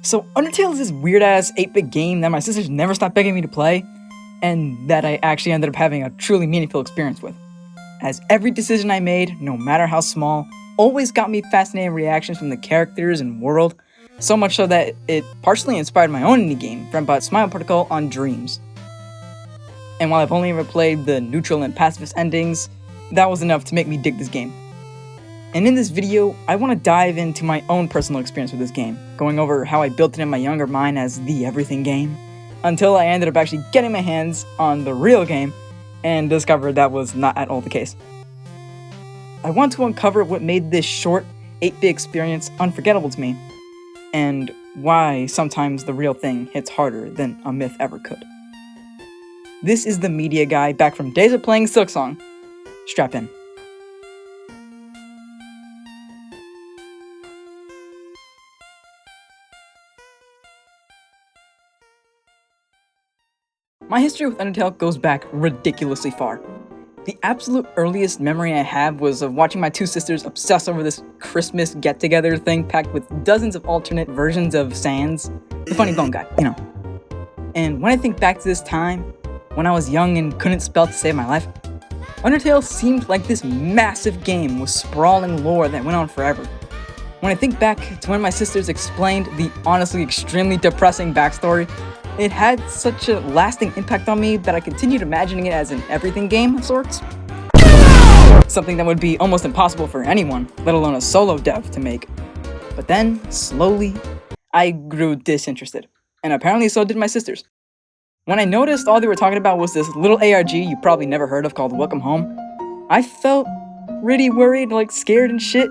So Undertale is this weird-ass 8-bit game that my sisters never stopped begging me to play, and that I actually ended up having a truly meaningful experience with. As every decision I made, no matter how small, always got me fascinating reactions from the characters and world, so much so that it partially inspired my own indie game, FriendBot Smile Protocol on Dreams. And while I've only ever played the Neutral and Pacifist endings, that was enough to make me dig this game. And in this video, I want to dive into my own personal experience with this game, going over how I built it in my younger mind as the everything game, until I ended up actually getting my hands on the real game and discovered that was not at all the case. I want to uncover what made this short, 8-bit experience unforgettable to me, and why sometimes the real thing hits harder than a myth ever could. This is the media guy back from days of playing Silksong. Strap in. My history with Undertale goes back ridiculously far. The absolute earliest memory I have was of watching my two sisters obsess over this Christmas get-together thing packed with dozens of alternate versions of Sans, the funny bone guy, you know. And when I think back to this time, when I was young and couldn't spell to save my life, Undertale seemed like this massive game with sprawling lore that went on forever. When I think back to when my sisters explained the honestly extremely depressing backstory, it had such a lasting impact on me that I continued imagining it as an everything game of sorts. Something that would be almost impossible for anyone, let alone a solo dev, to make. But then, slowly, I grew disinterested. And apparently so did my sisters. When I noticed all they were talking about was this little ARG you probably never heard of called Welcome Home, I felt really worried, like scared and shit.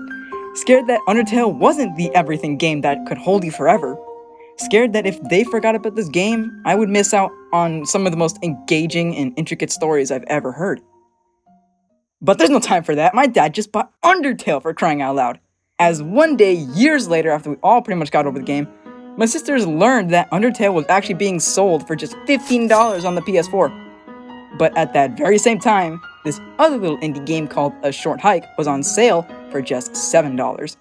Scared that Undertale wasn't the everything game that could hold you forever. Scared that if they forgot about this game, I would miss out on some of the most engaging and intricate stories I've ever heard. But there's no time for that. My dad just bought Undertale, for crying out loud. As one day, years later, after we all pretty much got over the game, my sisters learned that Undertale was actually being sold for just $15 on the PS4. But at that very same time, this other little indie game called A Short Hike was on sale for just $7.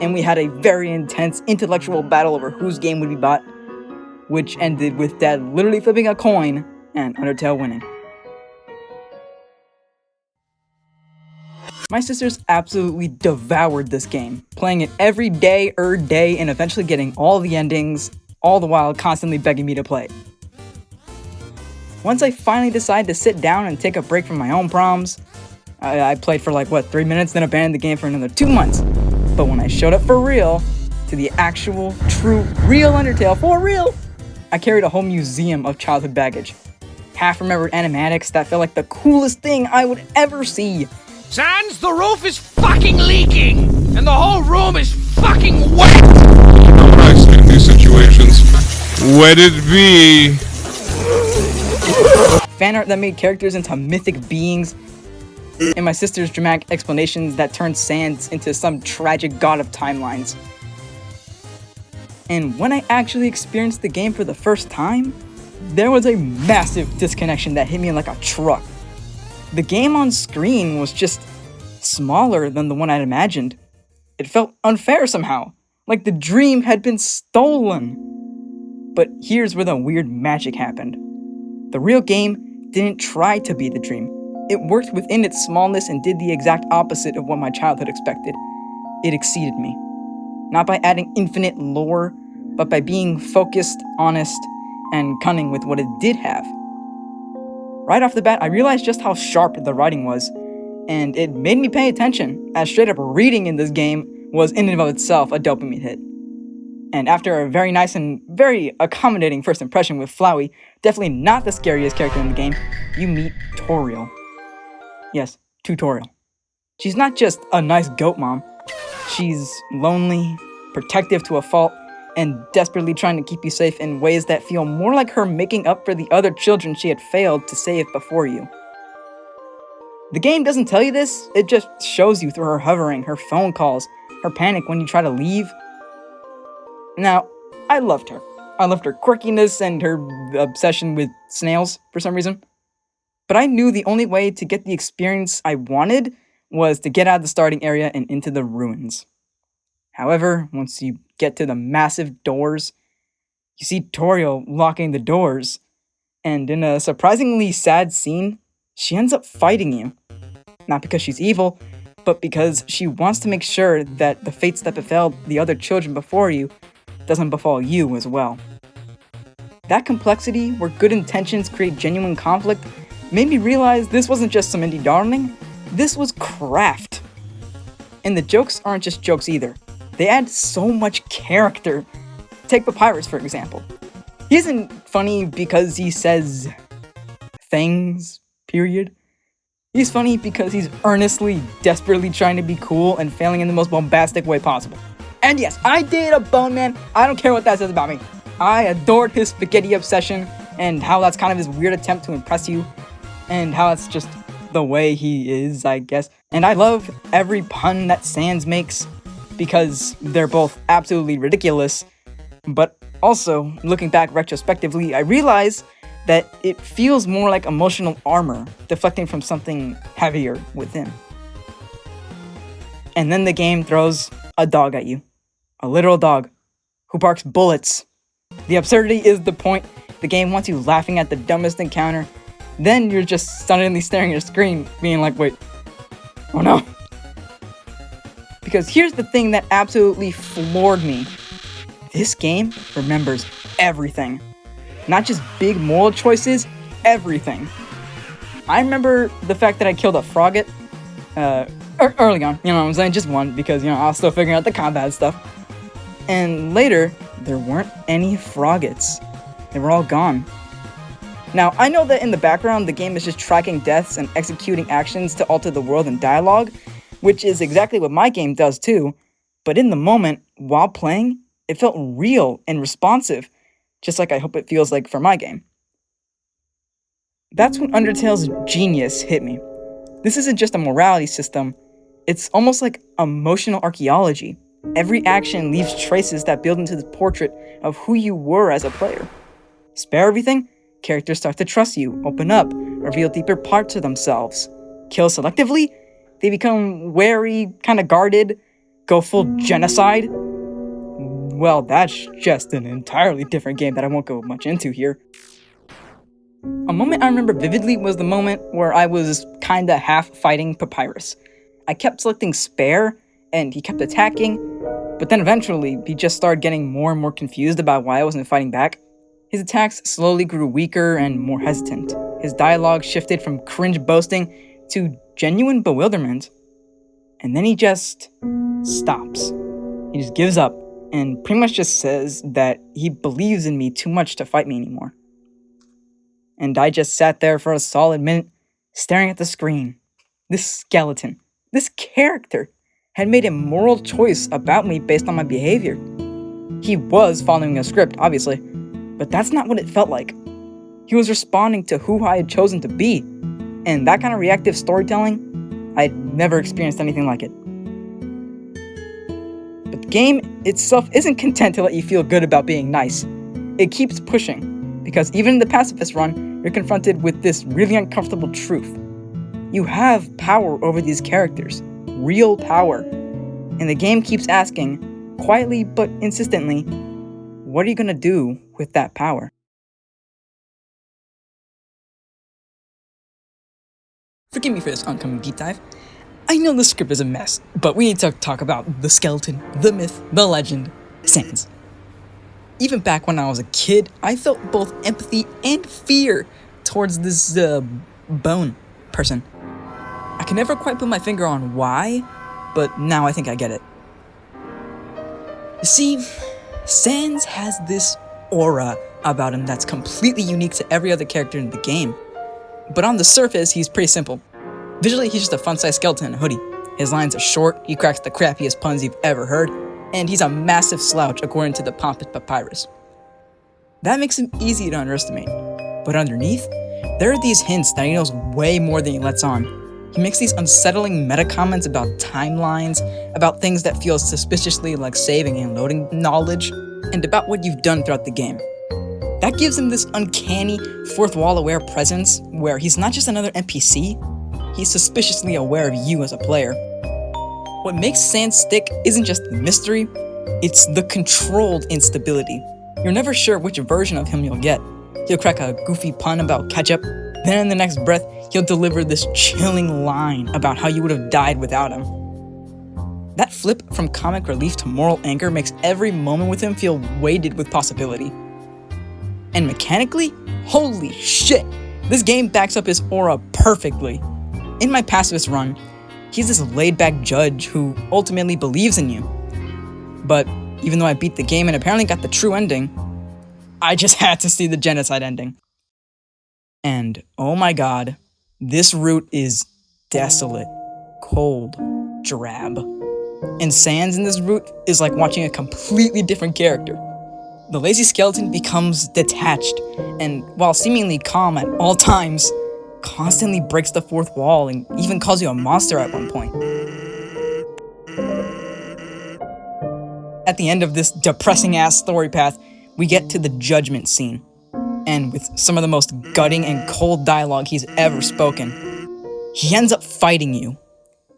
And we had a very intense intellectual battle over whose game would be bought, which ended with Dad literally flipping a coin and Undertale winning. My sisters absolutely devoured this game, playing it every day and eventually getting all the endings, all the while constantly begging me to play. Once I finally decided to sit down and take a break from my own proms, I played for 3 minutes, then abandoned the game for another 2 months. But when I showed up for real, to the actual, true, real Undertale, for real, I carried a whole museum of childhood baggage. Half-remembered animatics that felt like the coolest thing I would ever see. Sans, the roof is fucking leaking! And the whole room is fucking wet! No nice in these situations. Let it be! Fan art that made characters into mythic beings, and my sister's dramatic explanations that turned Sans into some tragic god of timelines. And when I actually experienced the game for the first time, there was a massive disconnection that hit me like a truck. The game on screen was just smaller than the one I'd imagined. It felt unfair somehow, like the dream had been stolen. But here's where the weird magic happened. The real game didn't try to be the dream. It worked within its smallness and did the exact opposite of what my childhood expected. It exceeded me. Not by adding infinite lore, but by being focused, honest, and cunning with what it did have. Right off the bat, I realized just how sharp the writing was, and it made me pay attention, as straight up reading in this game was in and of itself a dopamine hit. And after a very nice and very accommodating first impression with Flowey, definitely not the scariest character in the game, you meet Toriel. Yes, Tutorial. She's not just a nice goat mom. She's lonely, protective to a fault, and desperately trying to keep you safe in ways that feel more like her making up for the other children she had failed to save before you. The game doesn't tell you this, it just shows you through her hovering, her phone calls, her panic when you try to leave. Now, I loved her. I loved her quirkiness and her obsession with snails for some reason. But I knew the only way to get the experience I wanted was to get out of the starting area and into the ruins. However, once you get to the massive doors You see Torio locking the doors, and in a surprisingly sad scene, she ends up fighting you. Not because she's evil, but because she wants to make sure that the fates that befell the other children before you doesn't befall you as well. That complexity, where good intentions create genuine conflict, made me realize this wasn't just some indie darling, this was craft. And the jokes aren't just jokes either. They add so much character. Take Papyrus, for example. He isn't funny because he says things, period. He's funny because he's earnestly, desperately trying to be cool and failing in the most bombastic way possible. And yes, I did a Bone Man. I don't care what that says about me. I adored his spaghetti obsession and how that's kind of his weird attempt to impress you and how that's just the way he is, I guess. And I love every pun that Sans makes because they're both absolutely ridiculous. But also, looking back retrospectively, I realize that it feels more like emotional armor, deflecting from something heavier within. And then the game throws a dog at you. A literal dog, who barks bullets. The absurdity is the point. The game wants you laughing at the dumbest encounter. Then you're just suddenly staring at a screen, being like, wait, oh no. Because here's the thing that absolutely floored me. This game remembers everything. Not just big moral choices, everything. I remember the fact that I killed a frogget early on, you know what I'm saying, just one, because, I was still figuring out the combat stuff. And later, there weren't any froggets. They were all gone. Now, I know that in the background, the game is just tracking deaths and executing actions to alter the world and dialogue, which is exactly what my game does too. But in the moment, while playing, it felt real and responsive, just like I hope it feels like for my game. That's when Undertale's genius hit me. This isn't just a morality system, it's almost like emotional archaeology. Every action leaves traces that build into the portrait of who you were as a player. Spare everything? Characters start to trust you, open up, reveal deeper parts of themselves. Kill selectively? They become wary, kinda guarded, go full genocide. Well, that's just an entirely different game that I won't go much into here. A moment I remember vividly was the moment where I was kinda half fighting Papyrus. I kept selecting spare, and he kept attacking, but then eventually he just started getting more and more confused about why I wasn't fighting back. His attacks slowly grew weaker and more hesitant. His dialogue shifted from cringe boasting to genuine bewilderment. And then he just stops. He just gives up and pretty much just says that he believes in me too much to fight me anymore. And I just sat there for a solid minute, staring at the screen. This skeleton, this character, had made a moral choice about me based on my behavior. He was following a script, obviously, but that's not what it felt like. He was responding to who I had chosen to be, and that kind of reactive storytelling, I'd never experienced anything like it. But the game itself isn't content to let you feel good about being nice. It keeps pushing, because even in the pacifist run, you're confronted with this really uncomfortable truth. You have power over these characters. Real power. And the game keeps asking, quietly but insistently, what are you gonna do with that power? Forgive me for this oncoming deep dive. I know the script is a mess, but we need to talk about the skeleton, the myth, the legend, Sans. Even back when I was a kid, I felt both empathy and fear towards this, bone person. I can never quite put my finger on why, but now I think I get it. You see, Sans has this aura about him that's completely unique to every other character in the game. But on the surface, he's pretty simple. Visually, he's just a fun-sized skeleton in a hoodie. His lines are short, he cracks the crappiest puns you've ever heard, and he's a massive slouch according to the pompous Papyrus. That makes him easy to underestimate. But underneath, there are these hints that he knows way more than he lets on. He makes these unsettling meta comments about timelines, about things that feel suspiciously like saving and loading knowledge, and about what you've done throughout the game. That gives him this uncanny, fourth wall aware presence where he's not just another NPC, he's suspiciously aware of you as a player. What makes Sans stick isn't just the mystery, it's the controlled instability. You're never sure which version of him you'll get. He'll crack a goofy pun about ketchup, then in the next breath, he'll deliver this chilling line about how you would have died without him. That flip from comic relief to moral anger makes every moment with him feel weighted with possibility. And mechanically, holy shit, this game backs up his aura perfectly. In my pacifist run, he's this laid-back judge who ultimately believes in you. But even though I beat the game and apparently got the true ending, I just had to see the genocide ending. And oh my god, this route is desolate, cold, drab. And Sans in this route is like watching a completely different character. The lazy skeleton becomes detached, and while seemingly calm at all times, constantly breaks the fourth wall and even calls you a monster at one point. At the end of this depressing-ass story path, we get to the judgment scene. And with some of the most gutting and cold dialogue he's ever spoken, he ends up fighting you.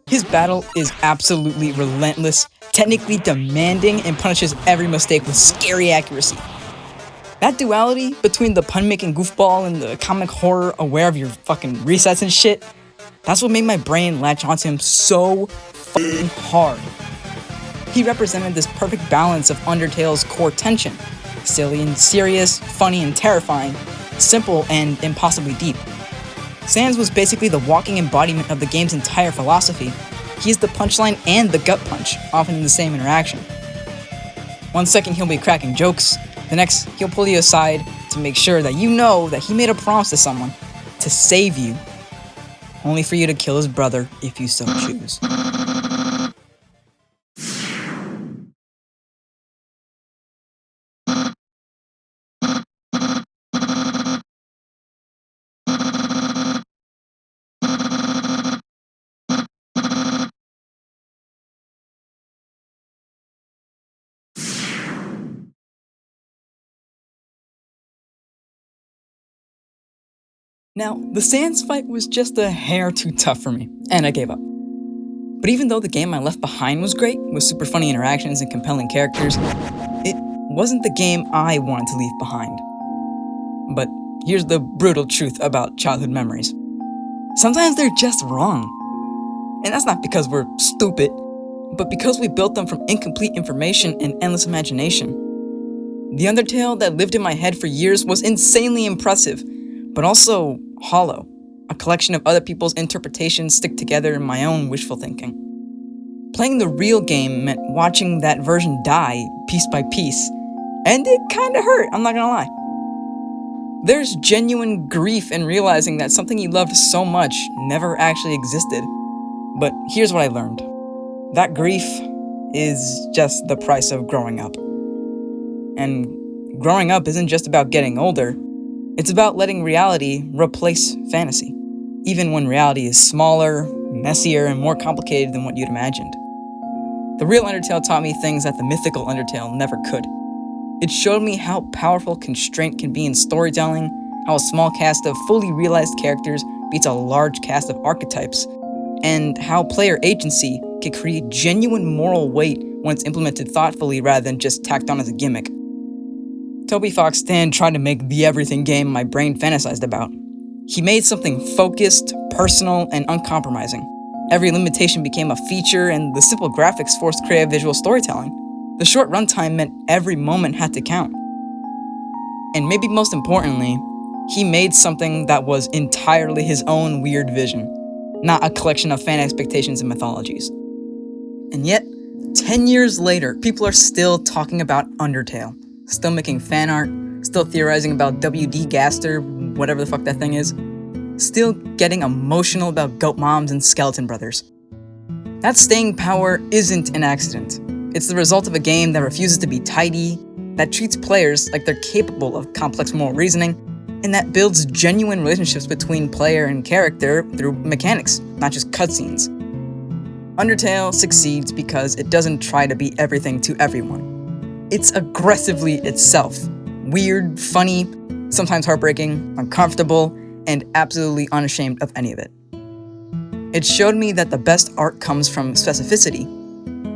His battle is absolutely relentless, technically demanding, and punishes every mistake with scary accuracy. That duality between the pun-making goofball and the comic horror aware of your fucking resets and shit, that's what made my brain latch onto him so fucking hard. He represented this perfect balance of Undertale's core tension. Silly and serious, funny and terrifying, simple and impossibly deep. Sans was basically the walking embodiment of the game's entire philosophy. He's the punchline and the gut punch, often in the same interaction. One second he'll be cracking jokes, the next he'll pull you aside to make sure that you know that he made a promise to someone, to save you, only for you to kill his brother if you so choose. Now, the Sans fight was just a hair too tough for me, and I gave up. But even though the game I left behind was great, with super funny interactions and compelling characters, it wasn't the game I wanted to leave behind. But here's the brutal truth about childhood memories. Sometimes they're just wrong. And that's not because we're stupid, but because we built them from incomplete information and endless imagination. The Undertale that lived in my head for years was insanely impressive, but also hollow, a collection of other people's interpretations stick together in my own wishful thinking. Playing the real game meant watching that version die piece by piece, and it kinda hurt, I'm not gonna lie. There's genuine grief in realizing that something you loved so much never actually existed. But here's what I learned. That grief is just the price of growing up. And growing up isn't just about getting older, it's about letting reality replace fantasy, even when reality is smaller, messier, and more complicated than what you'd imagined. The real Undertale taught me things that the mythical Undertale never could. It showed me how powerful constraint can be in storytelling, how a small cast of fully realized characters beats a large cast of archetypes, and how player agency can create genuine moral weight when it's implemented thoughtfully rather than just tacked on as a gimmick. Toby Fox then tried to make the everything game my brain fantasized about. He made something focused, personal, and uncompromising. Every limitation became a feature, and the simple graphics forced creative visual storytelling. The short runtime meant every moment had to count. And maybe most importantly, he made something that was entirely his own weird vision, not a collection of fan expectations and mythologies. And yet, 10 years later, people are still talking about Undertale. Still making fan art, still theorizing about WD Gaster, whatever the fuck that thing is. Still getting emotional about goat moms and skeleton brothers. That staying power isn't an accident. It's the result of a game that refuses to be tidy, that treats players like they're capable of complex moral reasoning, and that builds genuine relationships between player and character through mechanics, not just cutscenes. Undertale succeeds because it doesn't try to be everything to everyone. It's aggressively itself. Weird, funny, sometimes heartbreaking, uncomfortable, and absolutely unashamed of any of it. It showed me that the best art comes from specificity,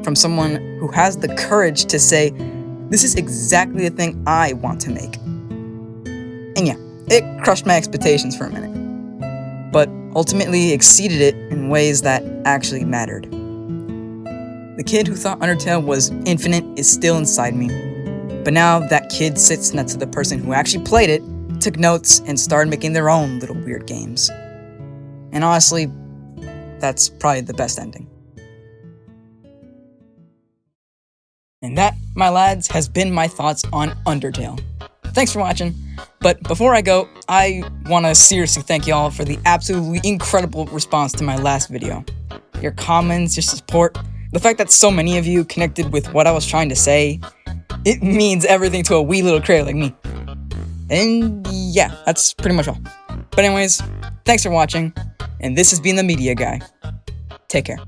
from someone who has the courage to say, This is exactly the thing I want to make. And yeah, it crushed my expectations for a minute, but ultimately exceeded it in ways that actually mattered. The kid who thought Undertale was infinite is still inside me, but now that kid sits next to the person who actually played it, took notes, and started making their own little weird games. And honestly, that's probably the best ending. And that, my lads, has been my thoughts on Undertale. Thanks for watching, but before I go, I want to seriously thank y'all for the absolutely incredible response to my last video. Your comments, your support, the fact that so many of you connected with what I was trying to say, it means everything to a wee little creator like me. And yeah, that's pretty much all. But anyways, thanks for watching, and this has been the Media Guy. Take care.